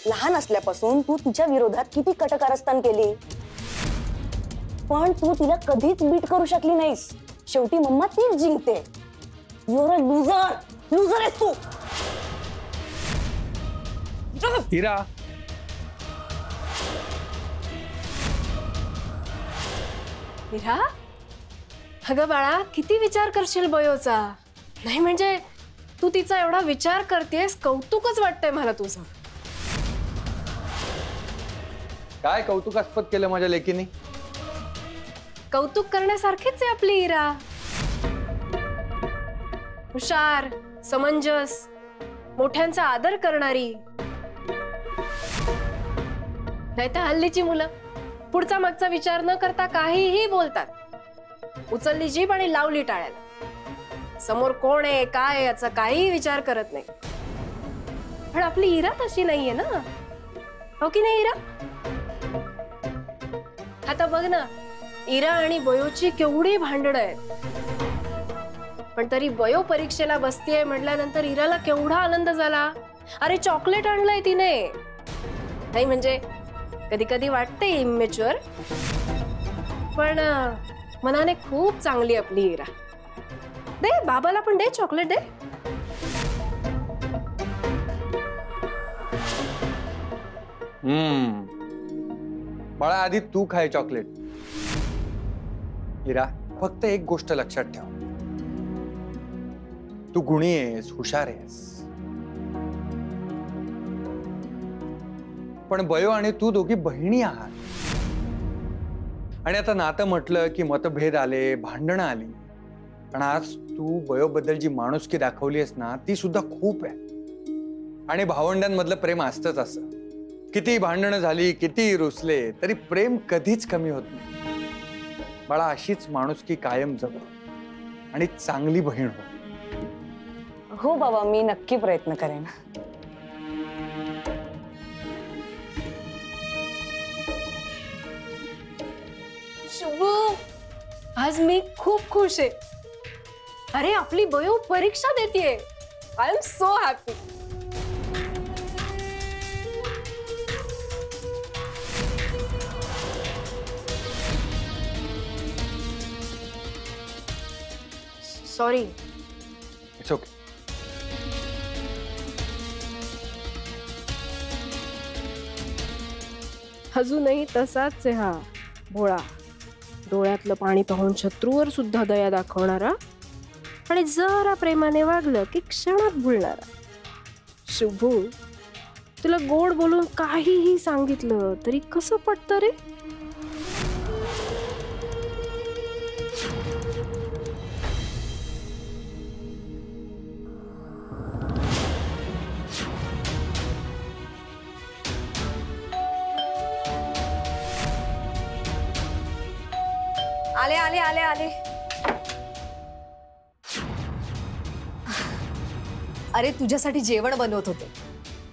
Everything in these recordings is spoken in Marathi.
लहान असल्यापासून तू तिच्या विरोधात किती कटकारस्थान केली, पण तू तिला कधीच बीट करू शकली नाहीस. शेवटी मम्मा तीच जिंकते. You are a loser. Loser आहेस तू. हिरा, हिरा, अगं बाळा, किती विचार करशील बयोचा. नाही म्हणजे तू तिचा एवढा विचार करतेस, कौतुकच वाटतंय मला तुझं. काय कौतुकास्पद केलं माझ्या लेकीने? कौतुक करण्यासारखीच आहे आपली हिरा. हुशार, समंजस, मोठ्यांचा आदर करणारी. नाही तर हल्लीची मुलं पुढचा मागचा विचार न करता काहीही बोलतात. उचलली जीभ आणि लावली टाळ्याला. समोर कोण आहे काय आहे याचा काही विचार करत नाही. पण आपली हिरा तशी नाहीये ना, हो की नाही हिरा? आता बघ ना, हिरा आणि बयोची केवढी भांडणं आहेत, पण तरी बयो परीक्षेला बसतीये म्हटल्यानंतर हिराला केवढा आनंद झाला. अरे चॉकलेट आणलंय तिने. नाही म्हणजे कधी कधी वाटते इमॅच्युअर, पण मनाने खूप चांगली आपली हिरा. दे बाबाला पण, दे चॉकलेट दे. बाळा, आधी तू खाय चॉकलेट. हिरा, फक्त एक गोष्ट लक्षात ठेव, तू गुणी आहेस, हुशार आहेस, पण बयो आणि तू दोघी बहिणी आहात. आणि आता नातं म्हटलं की मतभेद आले, भांडणं आली, पण आज तू बयोबद्दल जी माणुसकी दाखवली आहेस ना, ती सुद्धा खूप आहे. आणि भावंडांमधलं प्रेम असतंच असं. किती भांडणं झाली, किती रुसले, तरी प्रेम कधीच कमी होत नाही. बाळा, अशीच माणुसकी कायम जप आणि चांगली बहीण हो. हो बाबा, मी नक्की प्रयत्न करेन. शुभू, आज मी खूप खुश आहे. अरे आपली बयो परीक्षा देतीये. I am so happy. Sorry. It's okay. अजूनही तसाच आहे हा भोळा. डोळ्यातलं पाणी पाहून शत्रूवर सुद्धा दया दाखवणारा आणि जरा प्रेमाने वागलं की क्षणात भुलणारा. शुभू, तुला गोड बोलून काहीही सांगितलं तरी कसं पटतं रे? आले आले आले आले. अरे तुझ्यासाठी जेवण बनवत होते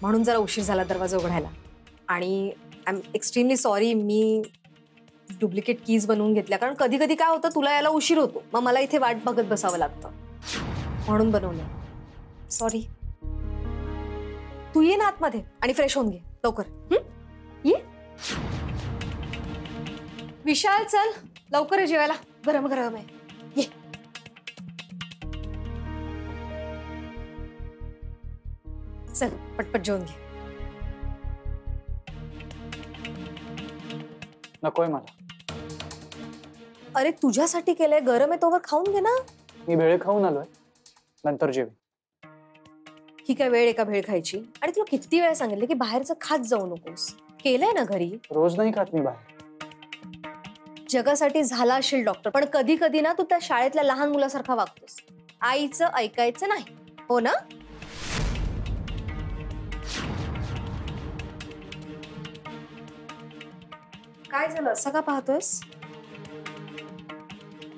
म्हणून जरा उशीर झाला दरवाजा उघडायला. आणि I am extremely sorry, me duplicate keys बनवून घेतल्या, कारण कधी कधी काय होतं तुला यायला उशीर होतो, मग मला इथे वाट बघत बसावं लागतं म्हणून बनवलं. सॉरी. तू ये ना आतमध्ये आणि फ्रेश होऊन घे लवकर. ये विशाल, चल लवकर आहे जेवायला, गरम गरम आहे. ये. चल पटपट जेवून घे. नकोय मला. अरे तुझ्यासाठी केलंय, गरम आहे तोवर खाऊन घे ना. मी भेळ खाऊन आलोय, नंतर जेवेन. ही काय वेळ आहे का भेळ खायची? आणि तुला किती वेळा सांगितलं की बाहेरचं खात जाऊ नकोस. केलंय ना घरी. रोज नाही खात मी बाहेर. जगासाठी झाला असेल डॉक्टर, पण कधी कधी ना तू त्या शाळेतल्या लहान मुलासारखा वागतोस. आईचं ऐकायचं नाही, हो ना? काय झालं, असं का पाहतोयस?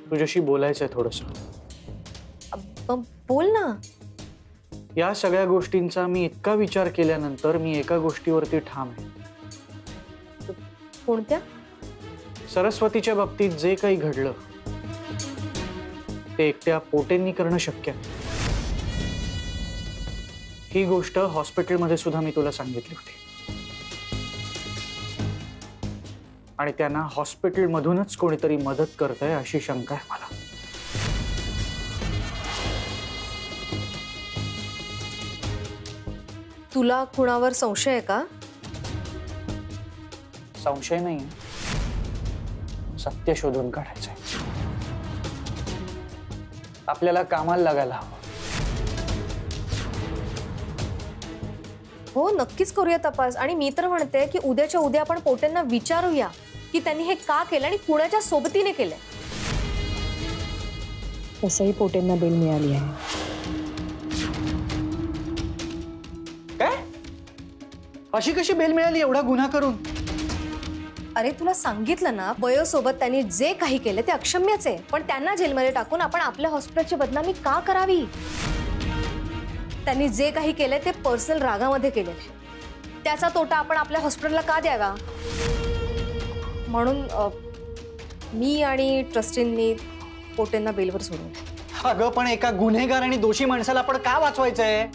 तुझ्याशी बोलायचंय थोडस. बोल ना. या सगळ्या गोष्टींचा मी इतका विचार केल्यानंतर मी एका गोष्टीवरती ठाम आहे. कोणत्या? सरस्वतीच्या बाबतीत जे काही घडलं ते एकट्या पोटेंनी करणं शक्य आहे. ही गोष्ट हॉस्पिटलमध्ये सुद्धा मी तुला सांगितली होती. आणि त्यांना हॉस्पिटलमधूनच कोणीतरी मदत करतंय अशी शंका आहे मला. तुला कुणावर संशय आहे का? संशय नाही, सत्य शोधून काढायचंय. आपल्याला कामाला लागायला हवं. हो, नक्कीच करूया तपास. आणि मी तर म्हणते की उद्याच्या उद्या आपण पोटेंना विचारूया की त्यांनी हे का केलं आणि कुणाच्या सोबतीने केलंय. तसंही पोटेंना बेल मिळाली आहे. काय? अशी कशी बेल मिळाली एवढा गुन्हा करून? अरे तुला सांगितलं ना, बयोसोबत त्यांनी जे काही केलं ते अक्षम्यच आहे. पण त्यांना जेलमध्ये टाकून आपण आपल्या हॉस्पिटलची बदनामी का करावी? त्यांनी जे काही केलंय ते पर्सनल रागामध्ये केलेलं आहे. त्याचा तोटा आपण आपल्या हॉस्पिटलला का द्यावा? म्हणून मी आणि ट्रस्टींनी पोटेंना बेलवर सोडून. अगं पण एका गुन्हेगार आणि दोषी माणसाला आपण का वाचवायचंय?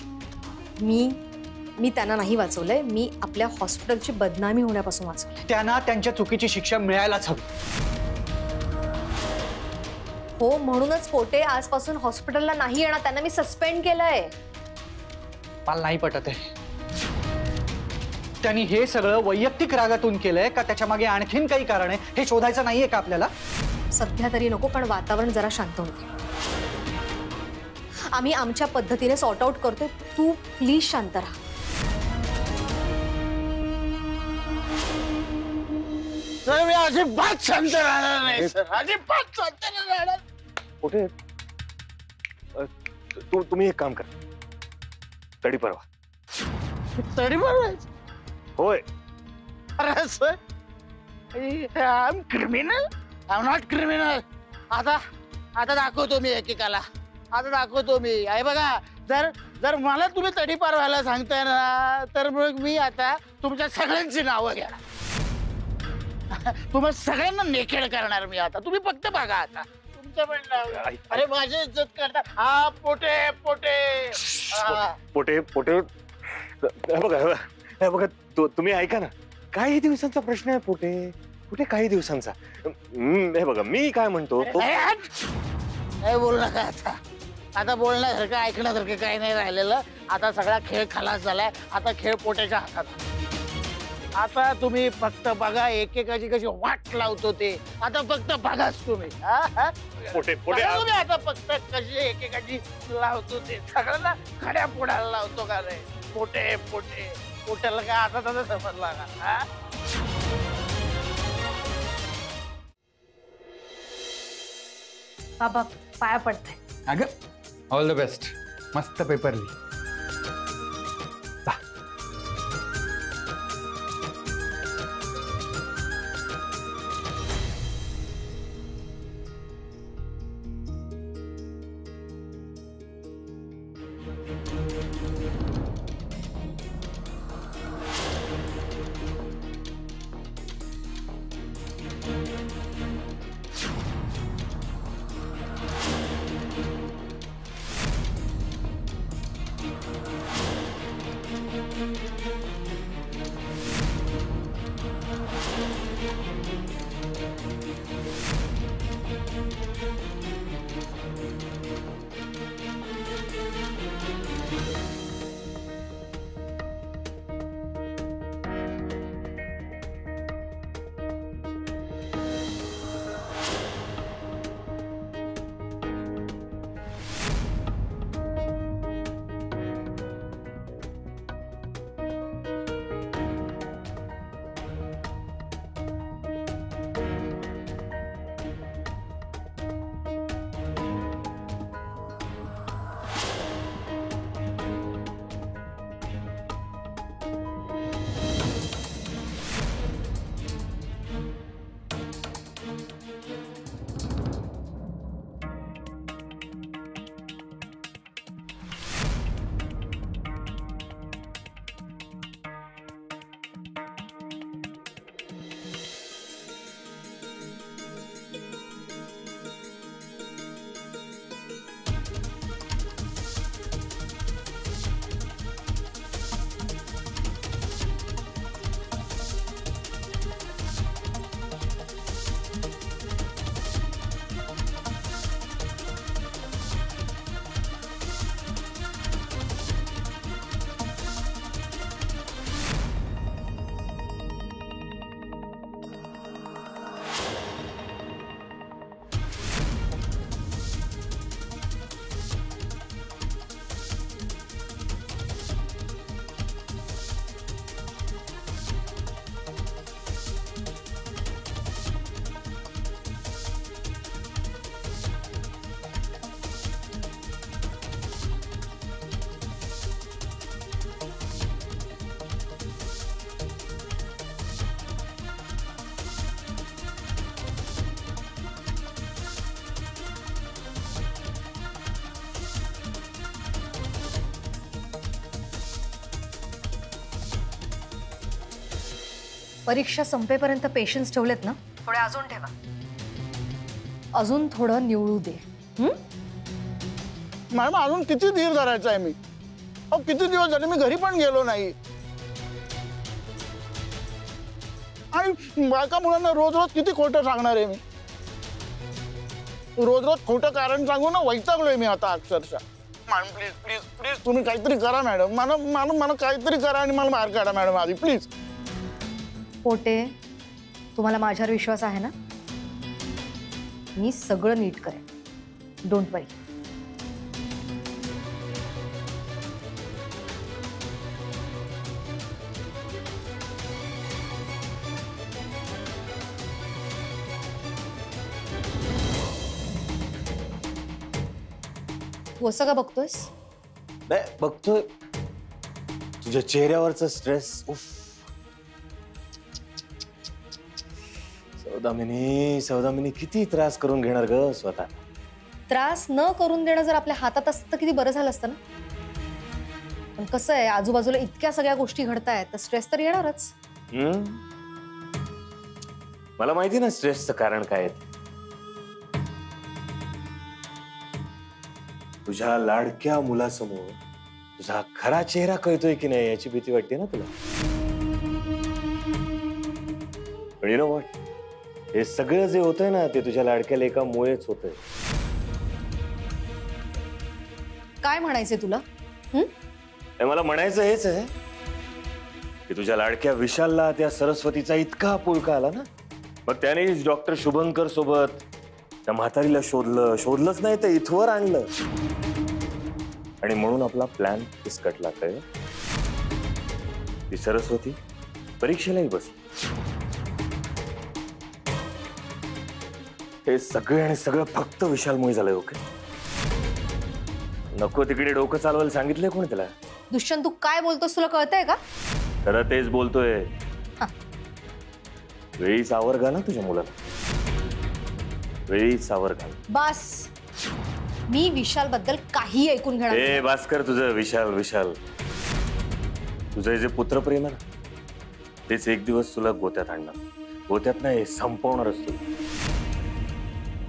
मी त्यांना नाही वाचवलंय, मी आपल्या हॉस्पिटलची बदनामी होण्यापासून वाचवलंय. त्यांना त्यांच्या चुकीची शिक्षा मिळायलाच हवी. हो, म्हणूनच पोटे आजपासून हॉस्पिटलला नाही येणार. त्यांना मी सस्पेंड केलंय. मला नाही पटत आहे. त्यांनी हे सगळं वैयक्तिक रागातून केलंय का त्याच्या मागे आणखीन काही कारण आहे हे शोधायचं नाहीये का आपल्याला? सध्या तरी नको, पण वातावरण जरा शांत होते. आम्ही आमच्या पद्धतीने सॉर्ट आउट करतोय. तू प्लीज शांत राहा. सर मी अजिबात शांत राहणार नाही सर, अजिबात शांत नाही राहणार. कुठे तुम्ही एक काम करा, तडी परवा. तरी बरं होय. अरे sir, I am criminal, I am not criminal. आता दाखवतो मी एकेकाला, आता दाखवतो मी. आहे बघा, जर मला तुम्ही तडीपार व्हायला सांगताय ना, तर मग मी आता तुमच्या सगळ्यांची नावं घ्या. तुम्हाला सगळ्यांना नेकेड करणार मी आता. तुम्ही फक्त बघा आता तुमचं पण नाव. अरे माझी इज्जत करता. हा पोटे पोटे पोटे पोटे हे बघा तुम्ही ऐका ना, काही दिवसांचा प्रश्न आहे पोटे. कुठे काही दिवसांचा. हे बघा मी काय म्हणतो, काय बोल नका आता. आता बोलण्यासारखं ऐकण्यासारखं काही नाही राहिलेलं. आता सगळा खेळ खलास झालाय. आता खेळ पोट्याच्या हातात. आता तुम्ही फक्त बघा एकेकाची कशी वाट लावतो ते. आता फक्त बघाच तुम्ही. पोटे पोटे बघा तुम्ही आता फक्त कशी एकेकाची लावतो ते. सगळ्यांना खड्या पोडायला लावतो का रे. पोटे पोटे पोट्याला काय आता तसं समजला का? बाबा पाया पडताय. अगं ऑल द बेस्ट. मस्त पेपर लिही. परीक्षा संपेपर्यंत पेशन्स ठेवलेत ना, थोडे अजून ठेवा. अजून थोडं निवळू दे. मॅडम अजून किती धीर धरायचा आहे मी? अहो किती दिवस झाले मी घरी पण गेलो नाही. आणि बायका मुलांना रोज रोज किती खोटं सांगणार आहे मी? रोज रोज खोटं कारण सांगू ना वैतागलोय मी आता अक्षरशः. मॅडम प्लीज प्लीज प्लीज तुम्ही काहीतरी करा मॅडम. मला मला मला काहीतरी करा आणि मला बाहेर काढा मॅडम आधी प्लीज. पोटे, तुम्हाला माझ्यावर विश्वास आहे ना? मी सगळं नीट करेन. डोंट वरी. तू असं का बघतोयस? नाही बघतोय तुझ्या चेहऱ्यावरचा स्ट्रेस. सौदामिनी किती त्रास करून घेणार ग स्वतः. त्रास न करून देणं जर आपल्या हातात असतं तर किती बरं झालं असतं ना. पण कसं आहे, आजूबाजूला इतक्या सगळ्या गोष्टी घडतायत तर स्ट्रेस तर येणारच. मला माहिती ना स्ट्रेसचं कारण काय आहे. तुझ्या लाडक्या मुलासमोर तुझा खरा चेहरा कळतोय की नाही याची भीती वाटते ना तुला. पण यू नो व्हॉट, हे सगळं जे होतंय ना ते तुझ्या लाडक्या लेकामुळेच होतंय. काय म्हणायचंय तुला? मला म्हणायचं हेच आहे की तुझ्या लाडक्या विशालला त्या सरस्वतीचा इतका पुळका आला ना, मग त्याने डॉक्टर शुभंकर सोबत त्या म्हातारीला शोधलंच नाही तर इथवर आणलं. आणि म्हणून आपला प्लॅन फिसकटला. काय ती सरस्वती परीक्षेलाही बसली. हे सगळं फक्त विशालमुळे झालंय. ओके, नको तिकडे डोकं चालवायला सांगितलंय कोणी त्याला? दुष्यंत, तू काय बोलतोस? तुला कळतंय का? खरं तेच बोलतोय. वेळीच आवर घाल ना तुझ्या मुलाला. वेळीच आवर घाल. बस, मी विशाल बद्दल काही ऐकून घेणार नाही. ए भास्कर, तुझं विशाल तुझं जे पुत्रप्रेम आहे ना तेच एक दिवस तुला गोत्यात आणणार. गोत्यात नाही, संपवणारच तू.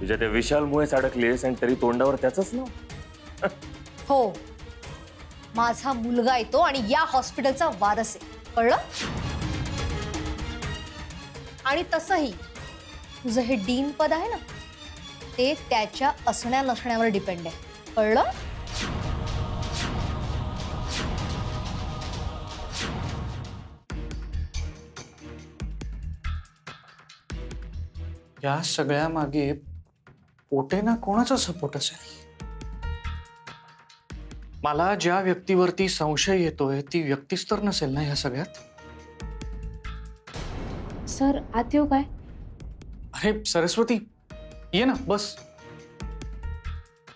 तुझ्या त्या विशालमुळेच अडकलीस आणि तरी तोंडावर त्याचंच नाव. हो, माझा मुलगा येतो आणि या हॉस्पिटलचा वारस आहे, कळलं? आणि तसंही तुझं हे डीन पद आहे ना ते त्याच्या असण्या नसण्यावर डिपेंड आहे, कळलं? या सगळ्या मागे पोटेना कोणाचा सपोर्ट असेल? मला ज्या व्यक्तीवरती संशय येतोय ती व्यक्तीच तर नसेल ना या सगळ्यात? सर, आत येऊ काय? अरे सरस्वती, ये ना, बस.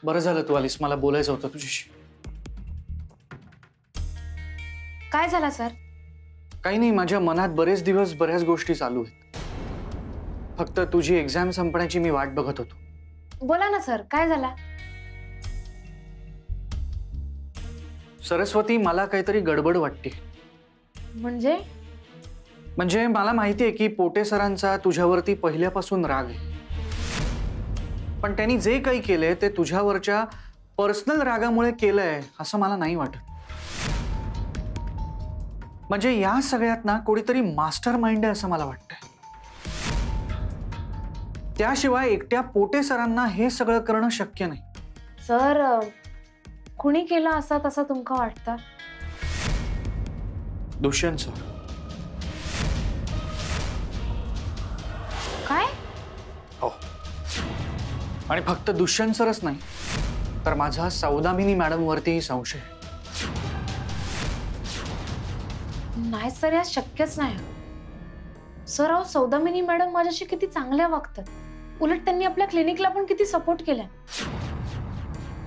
बरं झालं तू आलीस, मला बोलायचं होतं तुझ्याशी. काय झालं सर? काही नाही, माझ्या मनात बरेच दिवस बऱ्याच गोष्टी चालू आहेत. फक्त तुझी एक्झाम संपण्याची मी वाट बघत होतो. बोला ना सर, काय झाला? सरस्वती, मला काहीतरी गडबड वाटते. म्हणजे मला माहिती आहे की पोटे सरांचा तुझ्यावरती पहिल्यापासून राग आहे. पण त्यांनी जे काही केलंय ते तुझ्यावरच्या पर्सनल रागामुळे केलंय असं मला नाही वाटत. म्हणजे या सगळ्यात ना कोणीतरी मास्टर माइंड आहे असं मला वाटतंय. त्याशिवाय एकट्या पोटे सरांना हे सगळं करणं शक्य नाही. सर, कुणी केलं असा तसा तुमका वाटतं? दुष्यंत सर. काय? हो, आणि फक्त दुष्यंत सरच नाही तर माझा सौदामिनी मॅडम वरतीही संशय. नाही सर, या शक्यच नाही. सर, अहो सौदामिनी मॅडम माझ्याशी किती चांगल्या वागतात. उलट त्यांनी आपल्या क्लिनिकला पण किती सपोर्ट केलाय.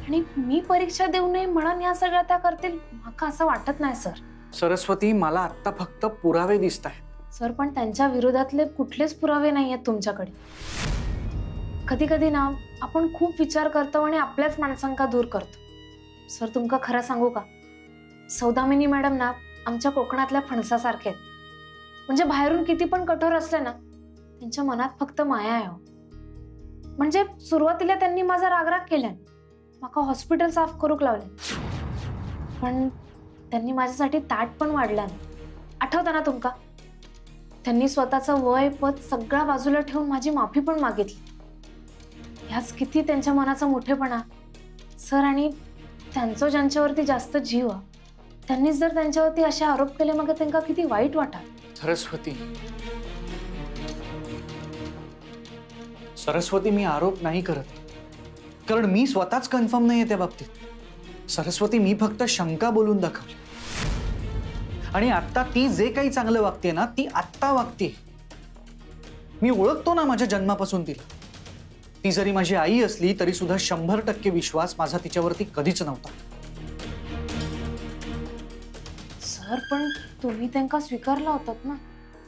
आणि मी परीक्षा देऊ नये म्हणून या सगळ्या त्या करतील मला असं वाटत नाही सर. सरस्वती, मला आता फक्त पुरावे दिसत आहेत. सर, पण त्यांच्या विरोधातले कुठलेच पुरावे नाही आहेत तुमच्याकडे. कधी कधी ना आपण खूप विचार करतो आणि आपल्याच माणसांका दूर करतो. सर, तुमका खरं सांगू का, सौदामिनी मॅडम ना आमच्या कोकणातल्या फणसासारखे आहेत. म्हणजे बाहेरून किती पण कठोर असले ना, त्यांच्या मनात फक्त माया आहे. म्हणजे सुरुवातीला त्यांनी माझा रागराग केला, माका हॉस्पिटल साफ करूक लावले, पण त्यांनी माझ्यासाठी ताट पण वाढला नाही. आठवतं ना तुमका? त्यांनी स्वतःचं वय पद सगळा बाजूला ठेवून माझी माफी पण मागितली. ह्याच किती त्यांच्या मनाचा मोठेपणा सर. आणि त्यांचं ज्यांच्यावरती जास्त जीव त्यांनीच जर त्यांच्यावरती असे आरोप केले मग त्यांना किती वाईट वाटा. सरस्वती मी आरोप नाही करत, कारण मी स्वतःच कन्फर्म नाहीये त्या बाबतीत. सरस्वती, मी फक्त शंका बोलून दाखवली. आणि आता ती जे काही चांगलं वागते ना, ती आत्ता वागते. मी ओळखतो ना माझ्या जन्मापासून तिला. ती जरी माझी आई असली तरी सुद्धा 100% विश्वास माझा तिच्यावरती कधीच नव्हता. सर पण तुम्ही त्यांना स्वीकारला होतात ना.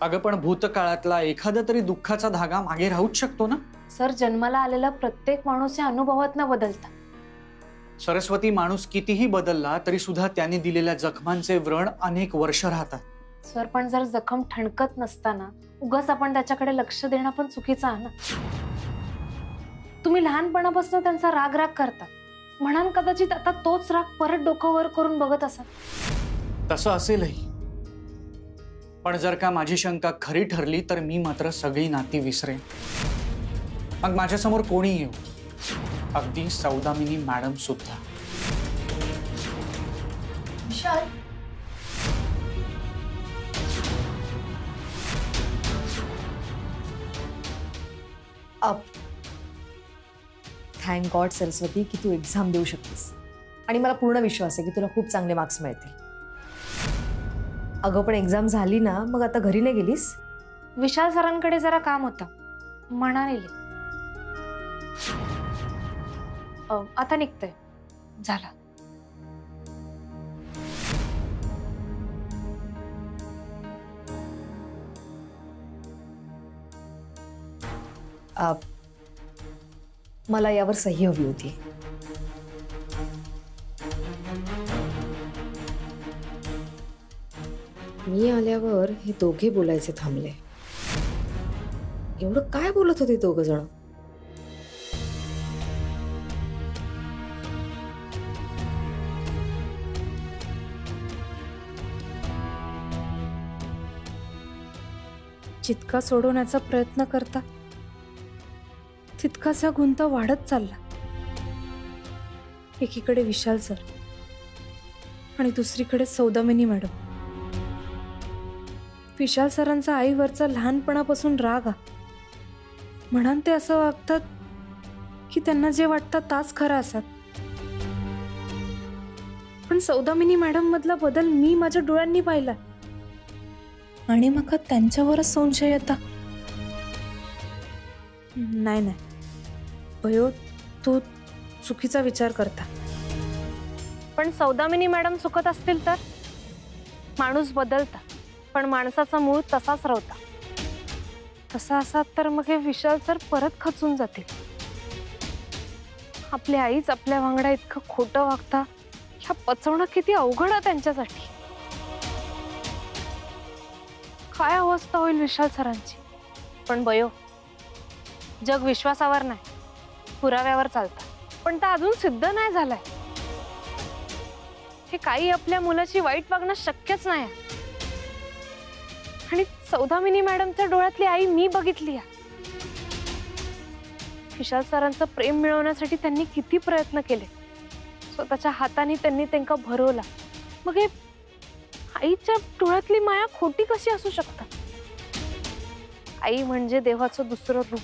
अगं पण भूतकाळातला एखादा तरी दुःखाचा धागा मागे राहूच शकतो ना. सर, जन्माला आलेला प्रत्येक माणूस या अनुभवातनं बदलता. सरस्वती, माणूस कितीही बदलला तरी सुद्धा त्याने दिलेल्या जखमांचे व्रण अनेक वर्ष राहतात. सर पण जर जखम ठणकत नसताना उगाच आपण त्याच्याकडे लक्ष देणं पण चुकीचं आहे ना. तुम्ही लहानपणापासून त्यांचा राग राग करता म्हणाल, कदाचित आता तोच राग परत डोकं वर करून बघत असाल. तसं असेलही, पण जर का माझी शंका खरी ठरली तर मी मात्र सगळी नाती विसरेन. मग माझ्यासमोर कोणी येऊ, अगदी सौदामिनी मॅडम सुद्धा. विशाल, थँक गॉड सरस्वती की तू एक्झाम देऊ शकतेस, आणि मला पूर्ण विश्वास आहे की तुला खूप चांगले मार्क्स मिळतील. अगं पण एक्झाम झाली ना, मग आता घरी नाही गेलीस? विशाल सरांकडे जरा काम होतं, म्हणाले. आता निघतोय. झाला. मला यावर सही हवी होती. मी आल्यावर हे दोघे बोलायचे थांबले. एवढं काय बोलत होते दोघ जण? जितका सोडवण्याचा प्रयत्न करता तितकाच हा गुंता वाढत चालला. एकीकडे विशाल सर आणि दुसरीकडे सौदामिनी मॅडम. विशाल सरांचा आईवरचा लहानपणापासून राग म्हणून ते असं वागतात की त्यांना जे वाटतं ताच खरं असतात. पण सौदामिनी मॅडम मधला बदल मी माझ्या डोळ्यांनी पाहिला आणि मग त्यांच्यावरच संशय येता. नाही नाही भयो, तू चुकीचा विचार करता. पण सौदामिनी मॅडम चुकत असतील तर? माणूस बदलता पण माणसाचा मूळ तसाच राहता. तसा असात तर मग हे विशाल सर परत खचून जातील. आपल्या आईच आपल्या वांगडा इतकं खोटं वागता, ह्या पचवणं किती अवघड आहे त्यांच्यासाठी. काय अवस्था होईल विशाल सरांची. पण बयो, जग विश्वासावर नाही पुराव्यावर चालतं. पण ते अजून सिद्ध नाही झालंय. हे काही आपल्या मुलाची वाईट वागणं शक्यच नाही. आणि सौदामिनी मॅडमच्या डोळ्यातली आई मी बघितली आहे. विशाल सरांचं प्रेम मिळवण्यासाठी त्यांनी किती प्रयत्न केले. स्वतःच्या हाताने त्यांनी त्यांना भरवला. मग हे आईच्या डोळ्यातली माया खोटी कशी असू शकतात? आई म्हणजे देवाचं दुसरं रूप.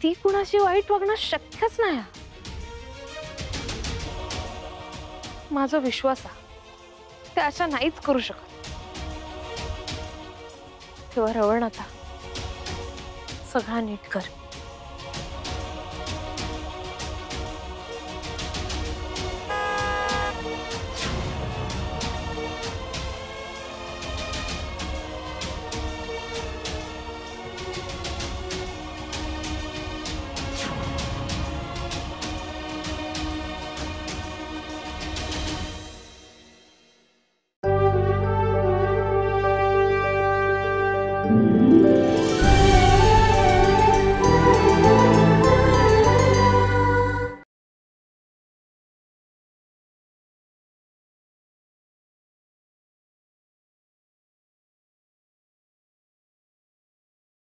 ती कुणाशी वाईट वागणं शक्यच नाही. माझा विश्वास आहे ते अशा नाहीच करू शकत. तेव्हा रवण आता सगळा नीट कर.